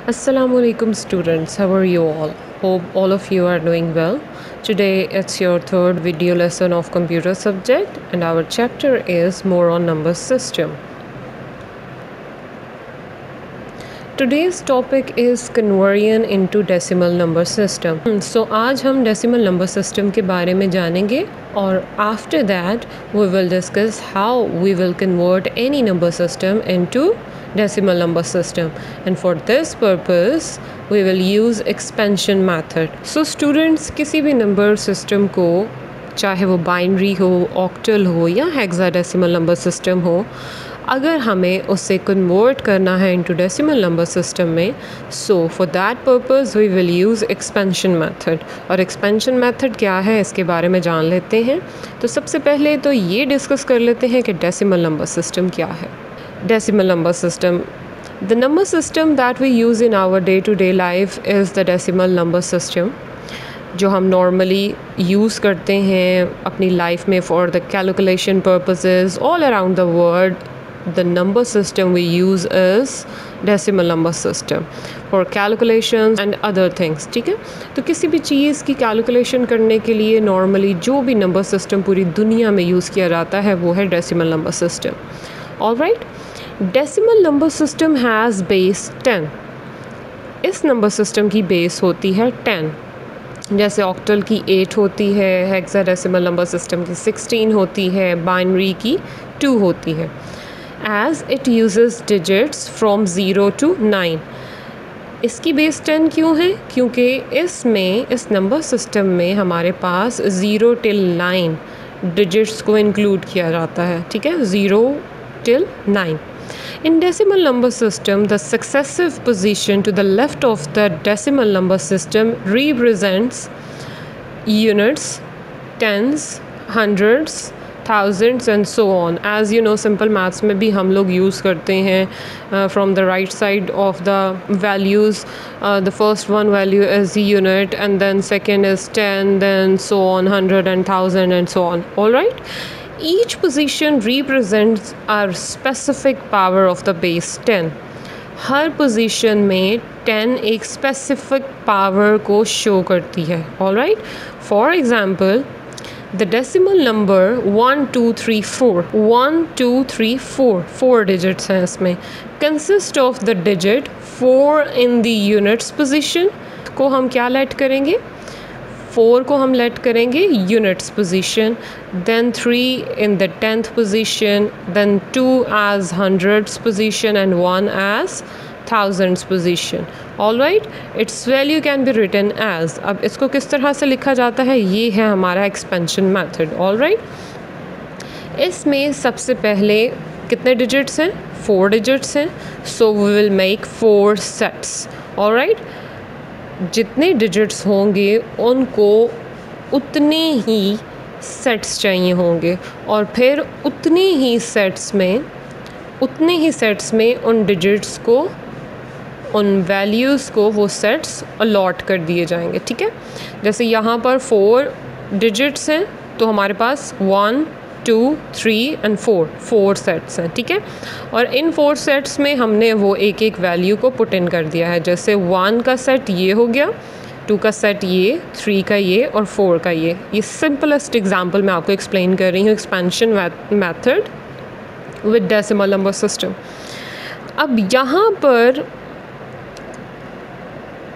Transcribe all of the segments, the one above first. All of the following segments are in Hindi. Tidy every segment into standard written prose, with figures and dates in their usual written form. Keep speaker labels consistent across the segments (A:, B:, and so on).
A: Assalamualaikum students, how are you all? Hope all of you are doing well. Today it's your third video lesson of computer subject and our chapter is more on number system. Today's topic is conversion into decimal number system. So आज हम decimal number system के बारे में जानेंगे और after that we will discuss how we will convert any number system into decimal number system, and for this purpose we will use expansion method. So students, किसी भी number system को चाहे वो बाइनरी हो, ऑक्टल हो या हेक्साडेसिमल नंबर सिस्टम हो, अगर हमें उससे कन्वर्ट करना है इनटू डेसिमल नंबर सिस्टम में, so for that purpose we will use expansion method. और एक्सपेंशन मेथड क्या है इसके बारे में जान लेते हैं. तो सबसे पहले तो ये डिस्कस कर लेते हैं कि डेसिमल नंबर सिस्टम क्या है. Decimal number system, the number system that we use in our day to day life is the decimal number system, जो हम नॉर्मली यूज़ करते हैं अपनी लाइफ में for the calculation purposes all around the world. The number system we use is decimal number system for calculations and other things. ठीक है, तो किसी भी चीज़ की कैलकुलेशन करने के लिए नॉर्मली जो भी नंबर सिस्टम पूरी दुनिया में यूज़ किया जाता है वो है decimal number system. Alright, decimal number system has base 10. इस नंबर सिस्टम की बेस होती है 10. जैसे ऑक्टल की 8 होती है, हेक्साडेसिमल नंबर सिस्टम की 16 होती है, बाइनरी की 2 होती है. As it uses digits from 0 to 9. इसकी बेस 10 क्यों है? क्योंकि इसमें इस नंबर सिस्टम में हमारे पास 0 till 9 डिजिट्स को इंक्लूड किया जाता है. ठीक है, 0 till 9. In decimal number system, the successive position to the left of the decimal number system represents units, tens, hundreds, thousands and so on. As you know, simple maths में भी हम लोग यूज़ करते हैं from the right side of the values. The first one value is the unit, and then second is 10, then so on, 100 and 1000 and so on. All right, each position represents a specific power of the base 10. Her position में 10 एक स्पेसिफिक पावर को शो करती है. All right, for example the decimal number 1 2 3 4 1 2 3 4 4 digits हैं इसमें, consist of the digit 4 in the units position को हम क्या लेट करेंगे, 4 को हम लेट करेंगे units position, then 3 in the 10th position, then 2 as hundreds position and 1 as thousands position. All right, its value can be written as. अब इसको किस तरह से लिखा जाता है, ये है हमारा एक्सपेंशन मेथड. ऑल राइट, इसमें सबसे पहले कितने डिजिट्स हैं, 4 डिजिट्स हैं. So we will make 4 sets. All right, जितने डिजिट्स होंगे उनको उतने ही सेट्स चाहिए होंगे, और फिर उतने ही सेट्स में उन डिजिट्स को, उन वैल्यूज़ को वो सेट्स अलॉट कर दिए जाएंगे. ठीक है, जैसे यहाँ पर 4 डिजिट्स हैं तो हमारे पास 1 2 3 and 4 सेट्स हैं. ठीक है, और इन 4 सेट्स में हमने वो एक एक वैल्यू को पुट इन कर दिया है. जैसे 1 का सेट ये हो गया, 2 का सेट ये, 3 का ये और 4 का ये. सिंपलेस्ट एग्जाम्पल मैं आपको एक्सप्लेन कर रही हूँ, expansion method with decimal number system. अब यहाँ पर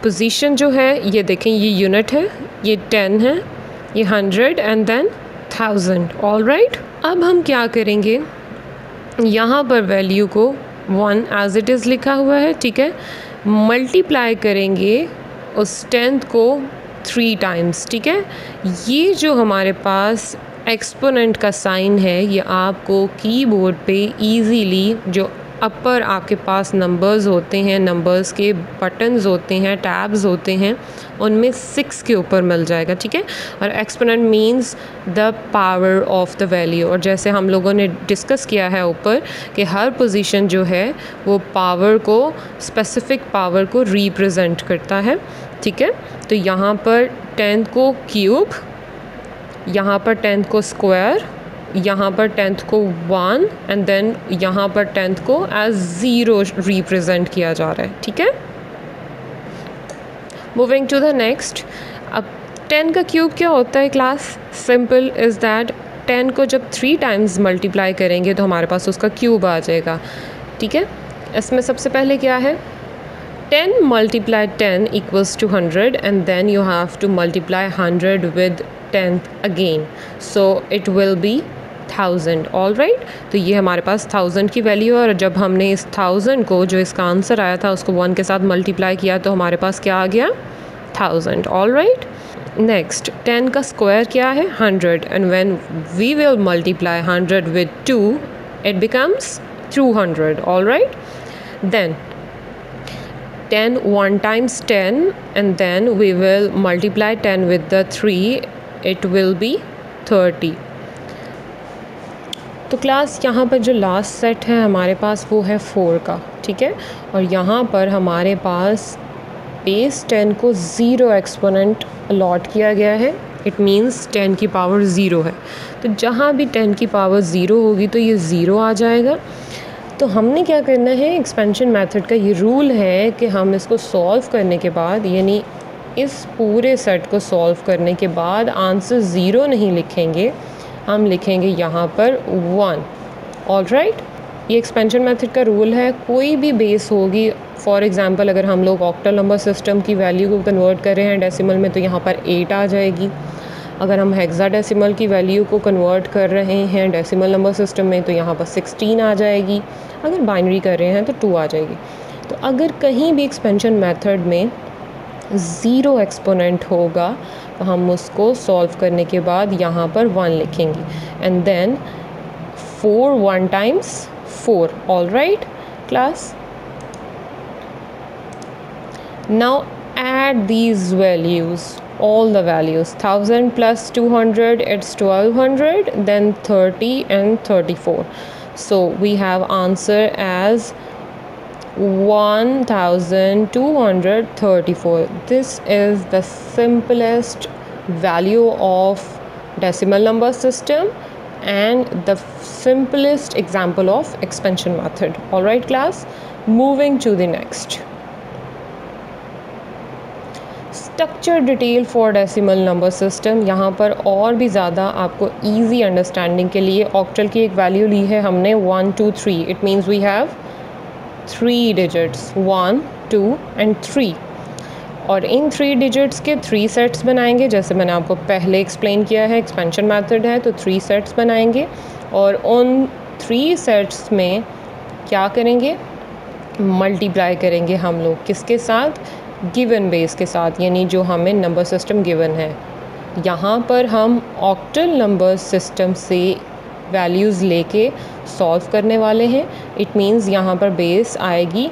A: पोजीशन जो है ये देखें, ये यूनिट है, ये 10 है, ये 100 एंड देन 1000. ऑल राइट, अब हम क्या करेंगे, यहाँ पर वैल्यू को 1 एज इट इज़ लिखा हुआ है. ठीक है, मल्टीप्लाई करेंगे उस 10th को 3 टाइम्स. ठीक है, ये जो हमारे पास एक्सपोनेंट का साइन है ये आपको कीबोर्ड पे इजीली, जो अपर आपके पास नंबर्स होते हैं, नंबर्स के बटन्स होते हैं, टैब्स होते हैं, उनमें 6 के ऊपर मिल जाएगा. ठीक है, और exponent means the power of the value. और जैसे हम लोगों ने डिस्कस किया है ऊपर कि हर पोजीशन जो है वो पावर को, स्पेसिफिक पावर को रिप्रेजेंट करता है. ठीक है, तो यहाँ पर 10th को क्यूब, यहाँ पर 10th को स्क्वायर, यहाँ पर 10th को 1 एंड देन यहाँ पर 10th को एज 0 रिप्रेजेंट किया जा रहा है. ठीक है, मूविंग टू द नेक्स्ट। अब 10 का क्यूब क्या होता है क्लास? सिंपल इज़ दैट 10 को जब 3 टाइम्स मल्टीप्लाई करेंगे तो हमारे पास उसका क्यूब आ जाएगा। ठीक है, इसमें सबसे पहले क्या है, 10 multiplied 10 equals to 100 and then you have to multiply 100 with 10 again, so it will be 1000. All right, तो ये हमारे पास 1000 की वैल्यू है और जब हमने इस 1000 को, जो इसका आंसर आया था, उसको 1 के साथ मल्टीप्लाई किया तो हमारे पास क्या आ गया? 1000. ऑल राइट, नेक्स्ट 10 का स्क्वायर क्या है? 100 and when we will multiply 100 with 2 it becomes 200. all right, then 10 1 times 10 and then we will multiply 10 with the 3, it will be 30. तो क्लास यहाँ पर जो लास्ट सेट है हमारे पास वो है 4 का, ठीक है, और यहाँ पर हमारे पास बेस 10 को 0 एक्सपोनेंट अलॉट किया गया है। इट मीन्स 10 की पावर 0 है, तो जहाँ भी 10 की पावर 0 होगी तो ये 0 आ जाएगा। तो हमने क्या करना है, एक्सपेंशन मेथड का ये रूल है कि हम इसको सॉल्व करने के बाद, यानी इस पूरे सेट को सॉल्व करने के बाद आंसर 0 नहीं लिखेंगे, हम लिखेंगे यहाँ पर 1। ऑल राइट, ये एक्सपेंशन मेथड का रूल है। कोई भी बेस होगी, फॉर एग्ज़ाम्पल अगर हम लोग ऑक्टल नंबर सिस्टम की वैल्यू को कन्वर्ट कर रहे हैं डेसिमल में तो यहाँ पर 8 आ जाएगी। अगर हम हेक्साडेसिमल की वैल्यू को कन्वर्ट कर रहे हैं डेसिमल नंबर सिस्टम में तो यहाँ पर 16 आ जाएगी। अगर बाइनरी कर रहे हैं तो 2 आ जाएगी। तो अगर कहीं भी एक्सपेंशन मेथड में 0 एक्सपोनेंट होगा तो हम उसको सॉल्व करने के बाद यहाँ पर 1 लिखेंगे and then 4 1 times 4। All right class, now add these values, all the values, 1000 plus 200 it's 1200, then 30 and 34, so we have answer as 1234. This is the simplest value of decimal number system and the simplest example of expansion method. All right class, moving to the next. Structure detail for decimal number system. यहाँ पर और भी ज़्यादा आपको इजी अंडरस्टैंडिंग के लिए ऑक्टल की एक वैल्यू ली है हमने 1 2 3। It means we have 3 digits 1 2 and 3, और इन 3 डिजिट्स के 3 सेट्स बनाएंगे। जैसे मैंने आपको पहले एक्सप्लेन किया है, एक्सपेंशन मेथड है तो 3 सेट्स बनाएंगे और उन 3 सेट्स में क्या करेंगे, मल्टीप्लाई करेंगे हम लोग किसके साथ, गिवन बेस के साथ, यानी जो हमें नंबर सिस्टम गिवन है। यहाँ पर हम ऑक्टल नंबर सिस्टम से वैल्यूज़ लेके सॉल्व करने वाले हैं। इट मीन्स यहाँ पर बेस आएगी,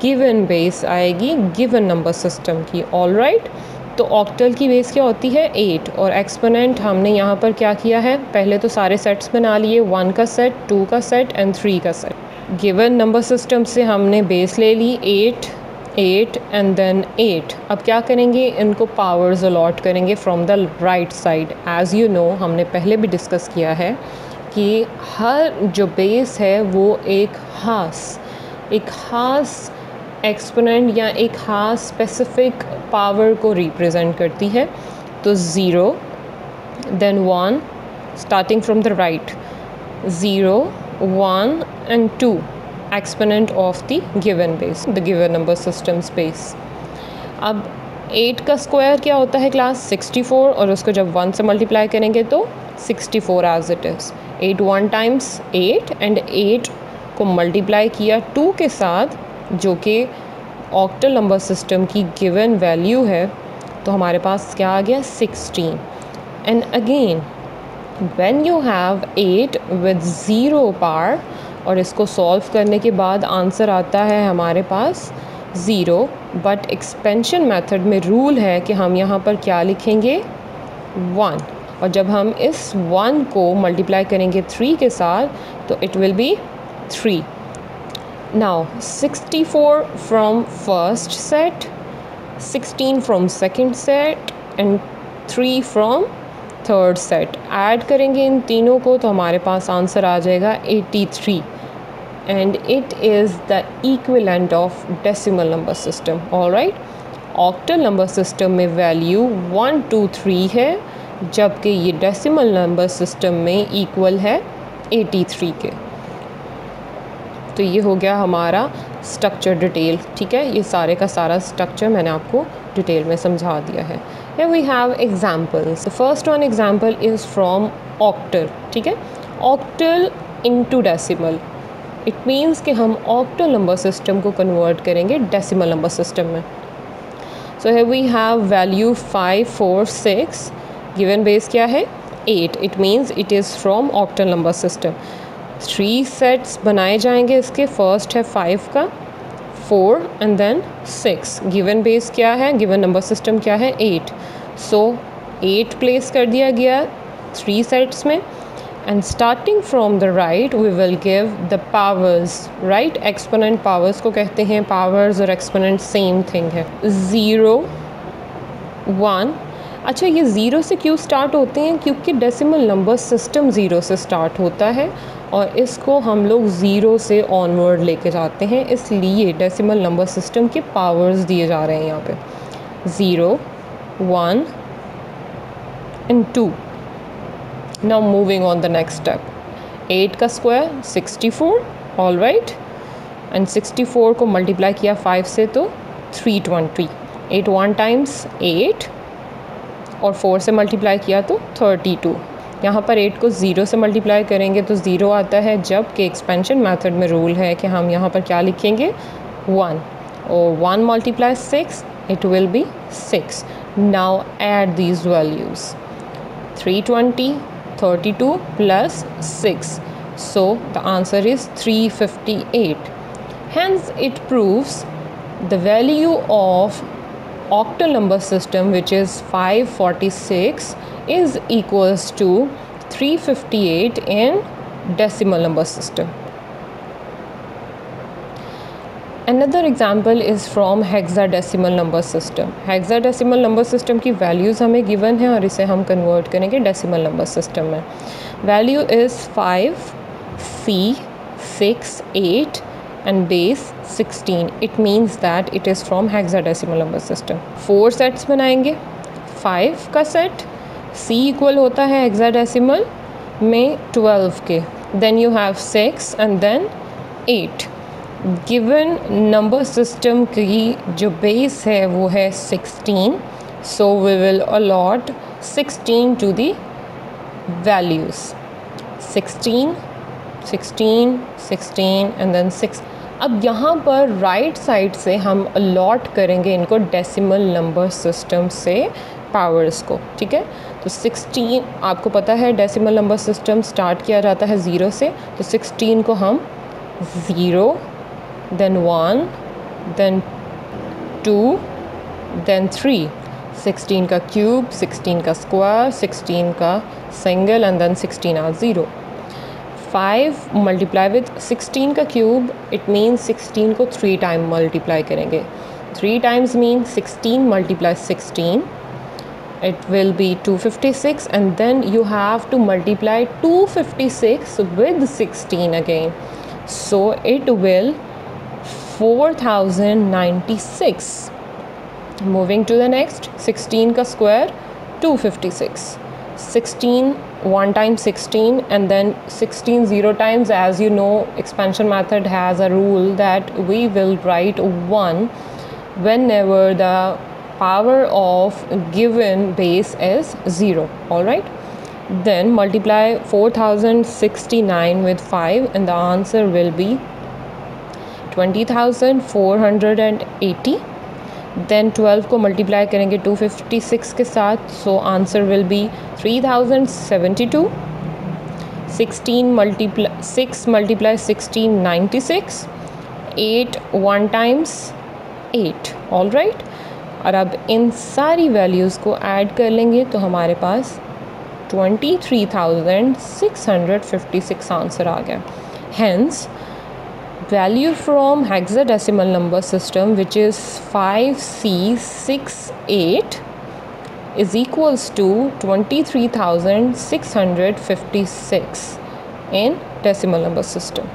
A: गिवन बेस आएगी गिवन नंबर सिस्टम की। ऑल राइट, तो ऑक्टल की बेस क्या होती है 8 और एक्सपोनेंट हमने यहाँ पर क्या किया है, पहले तो सारे सेट्स बना लिए, 1 का सेट 2 का सेट एंड 3 का सेट। गिवन नंबर सिस्टम से हमने बेस ले ली 8 8 एंड देन 8। अब क्या करेंगे, इनको पावर्स अलॉट करेंगे from the right side. As you no, हमने पहले भी डिस्कस किया है कि हर जो बेस है वो एक ख़ास एक्सपोनेंट या एक ख़ास स्पेसिफिक पावर को रिप्रेजेंट करती है। तो 0 then 1 starting from the right, 0 1 and 2 exponent of the given base, the given number system space. अब 8 का स्क्वायर क्या होता है क्लास, 64, और उसको जब 1 से मल्टीप्लाई करेंगे तो 64 as it is. 8 1 times 8 and 8 को मल्टीप्लाई किया 2 के साथ जो कि ऑक्टल नंबर सिस्टम की गिवन वैल्यू है, तो हमारे पास क्या आ गया 16। And again when you have 8 with 0 power और इसको सॉल्व करने के बाद आंसर आता है हमारे पास 0, बट एक्सपेंशन मेथड में रूल है कि हम यहाँ पर क्या लिखेंगे 1, और जब हम इस 1 को मल्टीप्लाई करेंगे 3 के साथ तो it will be 3। Now 64 from first set, 16 from second set and 3 from third set, add करेंगे इन तीनों को तो हमारे पास आंसर आ जाएगा 83 and it is the equivalent of decimal number system. all right, octal number system में वैल्यू 1 2 3 है, जबकि ये डेसिमल नंबर सिस्टम में इक्वल है 83 के। तो ये हो गया हमारा स्ट्रक्चर डिटेल, ठीक है। ये सारे का सारा स्ट्रक्चर मैंने आपको डिटेल में समझा दिया है। Here we have examples. The first one example is from octal, ठीक है। octal into decimal. It means कि हम octal number system को convert करेंगे decimal number system में। So here we have value 5 4 6, given base क्या है 8. It means it is from octal number system. 3 sets बनाए जाएंगे इसके। फर्स्ट है 5 का, 4 एंड देन 6। गिवन बेस क्या है, गिवन नंबर सिस्टम क्या है 8। सो 8 प्लेस कर दिया गया 3 सेट्स में। And starting from the right we will give the powers, right. Exponent powers को कहते हैं, पावर्स और एक्सपोनेंट सेम थिंग है। 0 1। अच्छा, ये ज़ीरो से क्यों स्टार्ट होते हैं? क्योंकि डेसिमल नंबर सिस्टम ज़ीरो से स्टार्ट होता है और इसको हम लोग ज़ीरो से ऑनवर्ड लेके जाते हैं, इसलिए डेसिमल नंबर सिस्टम के पावर्स दिए जा रहे हैं यहाँ पे। 0 1 and 2। Now moving on the next step. 8 का स्क्वायर 64, ऑल राइट। एंड 64 को मल्टीप्लाई किया 5 से तो 320। 8 1 टाइम्स 8 और 4 से मल्टीप्लाई किया तो 32। यहाँ पर 8 को 0 से मल्टीप्लाई करेंगे तो 0 आता है, जबकि एक्सपेंशन मेथड में रूल है कि हम यहाँ पर क्या लिखेंगे 1, और 1 multiply 6 it will be 6। Now add these values 320 32 plus 6, so the answer is 358. Hence it proves the value of octal number system, which is 546, is equals to 358 in decimal number system. Another example is from hexadecimal number system. Hexadecimal number system की values हमें given है और इसे हम convert करेंगे decimal number system में। Value is 5 C 6 8 and base 16. It means that it is from hexadecimal number system. 4 sets बनाएंगे। 5 का set C equal होता है hexadecimal में 12 के। Then you have 6 and then 8. Given number system की जो बेस है वो है 16, so we will allot 16 to the values 16 16 16 and then 6। अब यहाँ पर राइट साइड से हम अलॉट करेंगे इनको डेसिमल नंबर सिस्टम से पावर्स को, ठीक है। तो 16 आपको पता है डेसिमल नंबर सिस्टम स्टार्ट किया जाता है 0 से, तो 16 को हम 0 then 1 then 2 then 3। 16 का क्यूब, 16 का स्क्वायर, 16 का सिंगल एंड देन 16 आ 0। 5 मल्टीप्लाई विद 16 का क्यूब, इट मीन्स 16 को 3 टाइम मल्टीप्लाई करेंगे। 3 times mean 16 multiply 16, it will be 256 and then you have to multiply 256 with 16 again, so it will 4096। Moving to the next, 16 का square 256, 16 1 times 16 and then 16 0 times, as you know expansion method has a rule that we will write 1 whenever the power of given base is 0, alright। Then multiply 4069 with 5 and the answer will be 20,480। Then 12 को मल्टीप्लाई करेंगे 256 के साथ, so answer will be 3072। 6 multiply 16 96, 8 1 times 8, all right. और अब इन सारी वैल्यूज़ को ऐड कर लेंगे तो हमारे पास 23,656 आंसर आ गया। Hence value from hexadecimal number system, which is 5C68, is equals to 23,656 in decimal number system.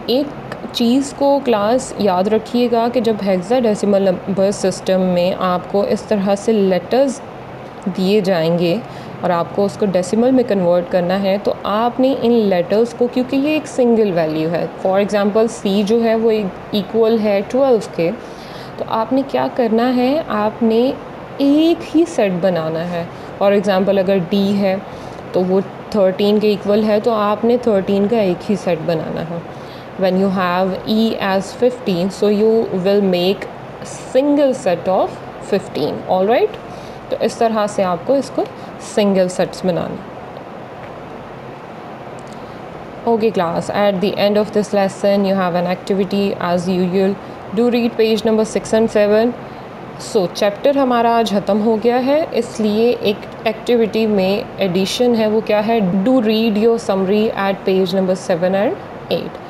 A: एक चीज़ को क्लास याद रखिएगा कि जब हेक्साडेसिमल नंबर सिस्टम में आपको इस तरह से लेटर्स दिए जाएंगे और आपको उसको डेसिमल में कन्वर्ट करना है, तो आपने इन लेटर्स को, क्योंकि ये एक सिंगल वैल्यू है, फॉर एग्ज़ाम्पल C जो है वो इक्वल है 12 के, तो आपने क्या करना है, आपने एक ही सेट बनाना है। फॉर एग्ज़ाम्पल अगर D है तो वो 13 के इक्वल है, तो आपने 13 का एक ही सेट बनाना है। When you have E as 15, so you will make single set of 15, all right? तो इस तरह से आपको इसको single sets banana. Okay class, at the end of this lesson you have an activity as usual. Do read page number 6 and 7. So chapter हमारा आज ख़त्म हो गया है, इसलिए एक एक्टिविटी में एडिशन है, वो क्या है, do read your summary at page number 7 and 8.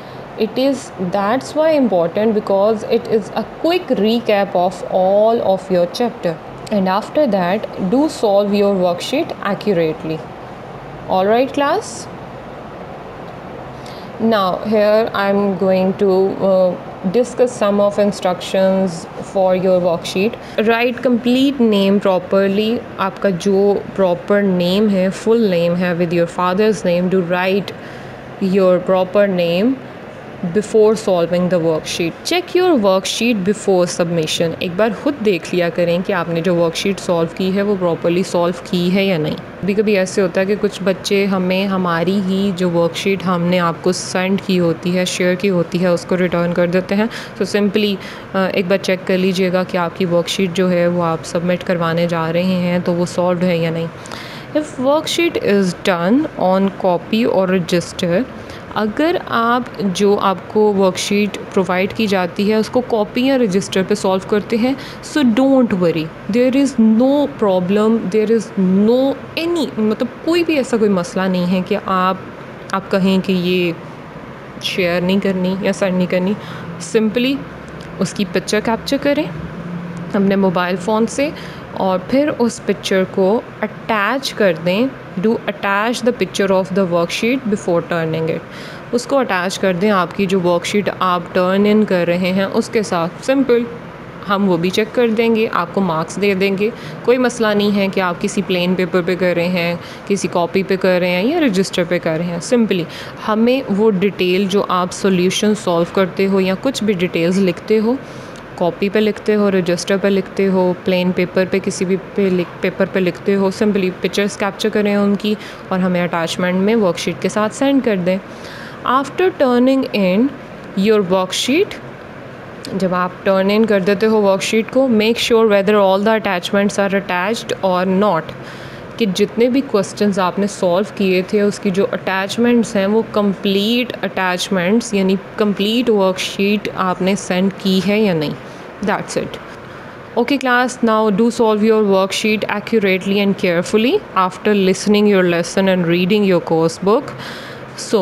A: That's why important, because it is a quick recap of all of your chapter, and after that do solve your worksheet accurately. All right class, now here I'm going to discuss some of instructions for your worksheet. Write complete name properly. आपका जो proper name है, full name है with your father's name, do write your proper name before solving the worksheet. Check your worksheet before submission. एक बार खुद देख लिया करें कि आपने जो वर्कशीट सॉल्व की है वो प्रॉपरली सॉल्व की है या नहीं। कभी कभी ऐसे होता है कि कुछ बच्चे हमें हमारी ही जो वर्कशीट हमने आपको सेंड की होती है, शेयर की होती है, उसको रिटर्न कर देते हैं। तो सिंपली एक बार चेक कर लीजिएगा कि आपकी वर्कशीट जो है वो आप सबमिट करवाने जा रहे हैं तो वो सॉल्व है या नहीं। If worksheet is done on copy और रजिस्टर, अगर आप जो आपको वर्कशीट प्रोवाइड की जाती है उसको कॉपी या रजिस्टर पे सॉल्व करते हैं, so don't worry, there is no problem, there is no any, मतलब कोई भी ऐसा कोई मसला नहीं है कि आप कहें कि ये शेयर नहीं करनी या सेंड नहीं करनी। सिंपली उसकी पिक्चर कैप्चर करें अपने मोबाइल फ़ोन से और फिर उस पिक्चर को अटैच कर दें। Do attach the picture of the worksheet before turning it. उसको अटैच कर दें आपकी जो वर्कशीट आप टर्न इन कर रहे हैं उसके साथ। सिंपल, हम वो भी चेक कर देंगे, आपको मार्क्स दे देंगे। कोई मसला नहीं है कि आप किसी प्लेन पेपर पे कर रहे हैं, किसी कॉपी पे कर रहे हैं या रजिस्टर पे कर रहे हैं। सिंपली हमें वो डिटेल जो आप सॉल्यूशन सॉल्व करते हो या कुछ भी डिटेल्स लिखते हो, कॉपी पे लिखते हो, रजिस्टर पे लिखते हो, प्लेन पेपर पे किसी भी पेपर पे लिखते हो, सिंपली पिक्चर्स कैप्चर करें उनकी और हमें अटैचमेंट में वर्कशीट के साथ सेंड कर दें। After turning in your worksheet, जब आप टर्न इन कर देते हो वर्कशीट को, make sure whether all the attachments are attached or not, कि जितने भी क्वेश्चंस आपने सॉल्व किए थे उसकी जो अटैचमेंट्स हैं वो कंप्लीट अटैचमेंट्स यानी कंप्लीट वर्कशीट आपने सेंड की है या नहीं। That's it. Okay class, now do solve your worksheet accurately and carefully after listening your lesson and reading your course book. So,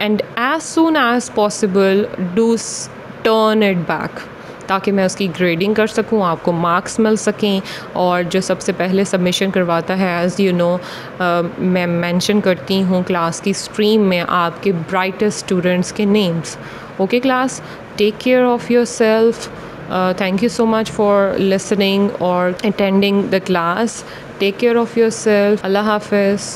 A: and as soon as possible do turn it back, ताकि मैं उसकी ग्रेडिंग कर सकूं, आपको मार्क्स मिल सकें। और जो सबसे पहले सबमिशन करवाता है, एज़ यू नो, मैं मेंशन करती हूँ क्लास की स्ट्रीम में आपके ब्राइटेस्ट स्टूडेंट्स के names. Okay class, take care of yourself. Thank you so much for listening or attending the class. Take care of yourself. Allah Hafiz.